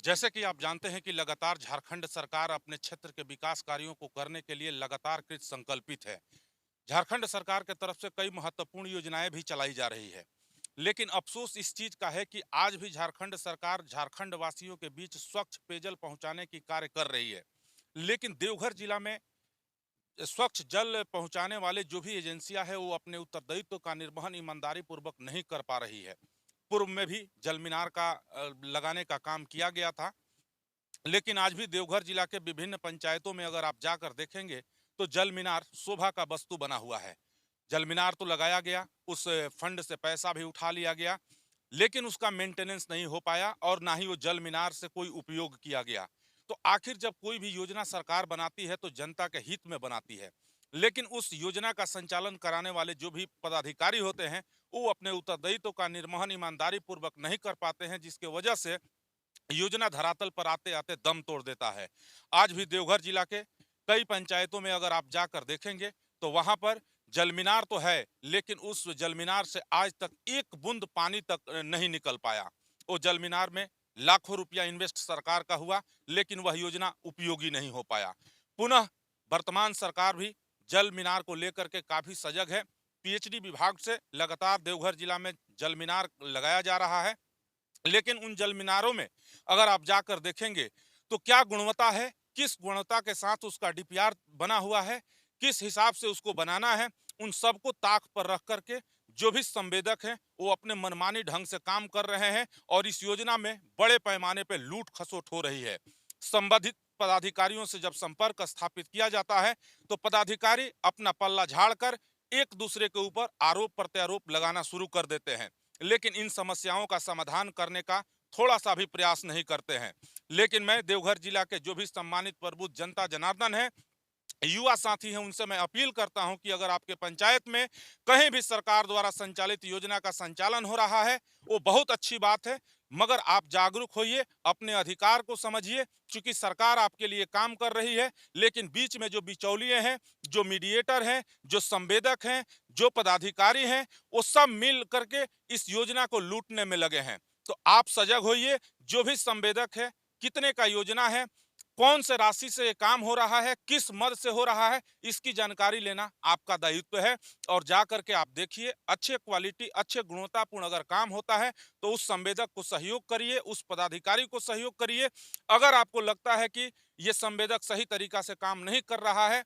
जैसे कि आप जानते हैं कि लगातार झारखंड सरकार अपने क्षेत्र के विकास कार्यों को करने के लिए लगातार कृत संकल्पित है। झारखंड सरकार के तरफ से कई महत्वपूर्ण योजनाएं भी चलाई जा रही है। लेकिन अफसोस इस चीज का है कि आज भी झारखंड सरकार झारखंड वासियों के बीच स्वच्छ पेयजल पहुंचाने की कार्य कर रही है। लेकिन देवघर जिला में स्वच्छ जल पहुंचाने वाले जो भी एजेंसियां है वो अपने उत्तरदायित्व का निर्वहन ईमानदारी पूर्वक नहीं कर पा रही है। पूर्व में भी जल मीनार का लगाने का काम किया गया था। लेकिन आज भी देवघर जिला के विभिन्न पंचायतों में अगर आप जाकर देखेंगे तो जल मीनार शोभा का वस्तु बना हुआ है। जल मीनार तो लगाया गया, उस फंड से पैसा भी उठा लिया गया, लेकिन उसका मेंटेनेंस नहीं हो पाया और ना ही वो जल मीनार से कोई उपयोग किया गया। तो आखिर जब कोई भी योजना सरकार बनाती है तो जनता के हित में बनाती है, लेकिन उस योजना का संचालन कराने वाले जो भी पदाधिकारी होते हैं वो अपने उत्तरदायित्व का निर्वहन ईमानदारी पूर्वक नहीं कर पाते हैं, जिसके वजह से योजना धरातल पर आते आते दम तोड़ देता है। आज भी देवघर जिला के कई पंचायतों में अगर आप जाकर देखेंगे तो वहां पर जलमीनार तो है, लेकिन उस जलमीनार से आज तक एक बूंद पानी तक नहीं निकल पाया। वो जलमीनार में लाखों रुपया इन्वेस्ट सरकार का हुआ, लेकिन वह योजना उपयोगी नहीं हो पाया। पुनः वर्तमान सरकार भी जल मीनार को लेकर के काफी सजग है। पीएचडी विभाग से लगातार देवघर जिला में जल मीनार लगाया जा रहा है, लेकिन उन जल मीनारों में अगर आप जाकर देखेंगे तो क्या गुणवत्ता है, किस गुणवत्ता के साथ उसका डीपीआर बना हुआ है, किस हिसाब से उसको बनाना है, उन सबको ताक पर रख करके जो भी संवेदक हैं वो अपने मनमानी ढंग से काम कर रहे हैं और इस योजना में बड़े पैमाने पर लूट खसोट हो रही है। संबंधित पदाधिकारियों से जब संपर्क स्थापित किया जाता है तो पदाधिकारी अपना पल्ला झाड़कर एक दूसरे के ऊपर आरोप प्रत्यारोप लगाना शुरू कर देते हैं, लेकिन इन समस्याओं का समाधान करने का थोड़ा सा भी प्रयास नहीं करते हैं। लेकिन मैं देवघर जिला के जो भी सम्मानित प्रबुद्ध जनता जनार्दन है, युवा साथी हैं, उनसे मैं अपील करता हूं कि अगर आपके पंचायत में कहीं भी सरकार द्वारा संचालित योजना का संचालन हो रहा है वो बहुत अच्छी बात है, मगर आप जागरूक होइए, अपने अधिकार को समझिए। क्योंकि सरकार आपके लिए काम कर रही है, लेकिन बीच में जो बिचौलिए हैं, जो मीडिएटर हैं, जो संवेदक हैं, जो पदाधिकारी हैं, वो सब मिल करके इस योजना को लूटने में लगे हैं। तो आप सजग होइए। जो भी संवेदक है, कितने का योजना है, कौन से राशि से ये काम हो रहा है, किस मद से हो रहा है, इसकी जानकारी लेना आपका दायित्व है। और जा करके आप देखिए, अच्छे क्वालिटी अच्छे गुणवत्तापूर्ण अगर काम होता है तो उस संवेदक को सहयोग करिए, उस पदाधिकारी को सहयोग करिए। अगर आपको लगता है कि ये संवेदक सही तरीका से काम नहीं कर रहा है,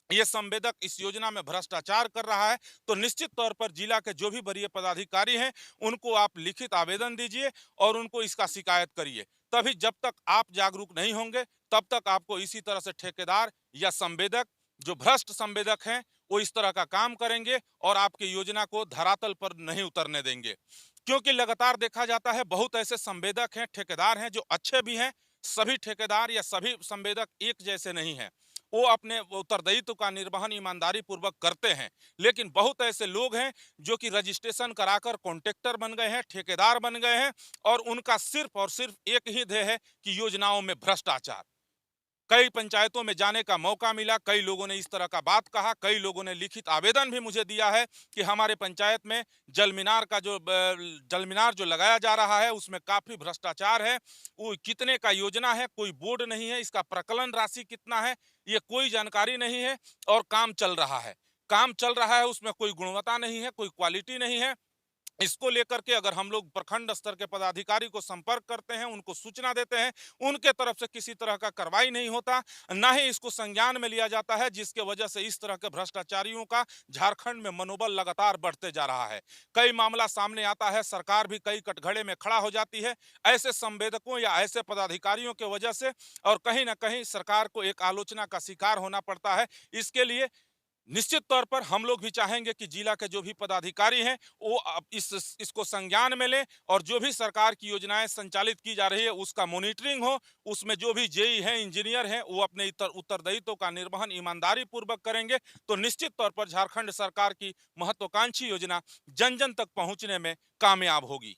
ये संवेदक इस योजना में भ्रष्टाचार कर रहा है, तो निश्चित तौर पर जिला के जो भी वरीय पदाधिकारी हैं उनको आप लिखित आवेदन दीजिए और उनको इसका शिकायत करिए। तभी जब तक आप जागरूक नहीं होंगे तब तक आपको इसी तरह से ठेकेदार या संवेदक, जो भ्रष्ट संवेदक हैं, वो इस तरह का काम करेंगे और आपकी योजना को धरातल पर नहीं उतरने देंगे। क्योंकि लगातार देखा जाता है बहुत ऐसे संवेदक हैं, ठेकेदार हैं जो अच्छे भी हैं। सभी ठेकेदार या सभी संवेदक एक जैसे नहीं हैं, वो अपने उत्तरदायित्व का निर्वहन ईमानदारी पूर्वक करते हैं। लेकिन बहुत ऐसे लोग हैं जो कि रजिस्ट्रेशन कराकर कॉन्ट्रैक्टर बन गए हैं, ठेकेदार बन गए हैं और उनका सिर्फ और सिर्फ एक ही ध्येय है कि योजनाओं में भ्रष्टाचार। कई पंचायतों में जाने का मौका मिला, कई लोगों ने इस तरह का बात कहा, कई लोगों ने लिखित आवेदन भी मुझे दिया है कि हमारे पंचायत में जल मीनार जो लगाया जा रहा है उसमें काफी भ्रष्टाचार है। वो कितने का योजना है, कोई बोर्ड नहीं है, इसका प्रकलन राशि कितना है, ये कोई जानकारी नहीं है। और काम चल रहा है, काम चल रहा है, उसमें कोई गुणवत्ता नहीं है, कोई क्वालिटी नहीं है। इसको लेकर के अगर हम लोग प्रखंड स्तर के पदाधिकारी को संपर्क करते हैं, उनको सूचना देते हैं, उनके तरफ से किसी तरह का कार्रवाई नहीं होता, ना ही इसको संज्ञान में लिया जाता है, जिसके वजह से इस तरह के भ्रष्टाचारियों का झारखंड में मनोबल लगातार बढ़ते जा रहा है। कई मामला सामने आता है, सरकार भी कई कटघरे में खड़ा हो जाती है ऐसे संवेदकों या ऐसे पदाधिकारियों की वजह से, और कहीं ना कहीं सरकार को एक आलोचना का शिकार होना पड़ता है। इसके लिए निश्चित तौर पर हम लोग भी चाहेंगे कि जिला के जो भी पदाधिकारी हैं वो अब इसको संज्ञान में लें और जो भी सरकार की योजनाएं संचालित की जा रही है उसका मॉनिटरिंग हो। उसमें जो भी जेई हैं, इंजीनियर हैं, वो अपने उत्तरदायित्व का निर्वहन ईमानदारी पूर्वक करेंगे तो निश्चित तौर पर झारखंड सरकार की महत्वाकांक्षी योजना जन जन तक पहुंचने में कामयाब होगी।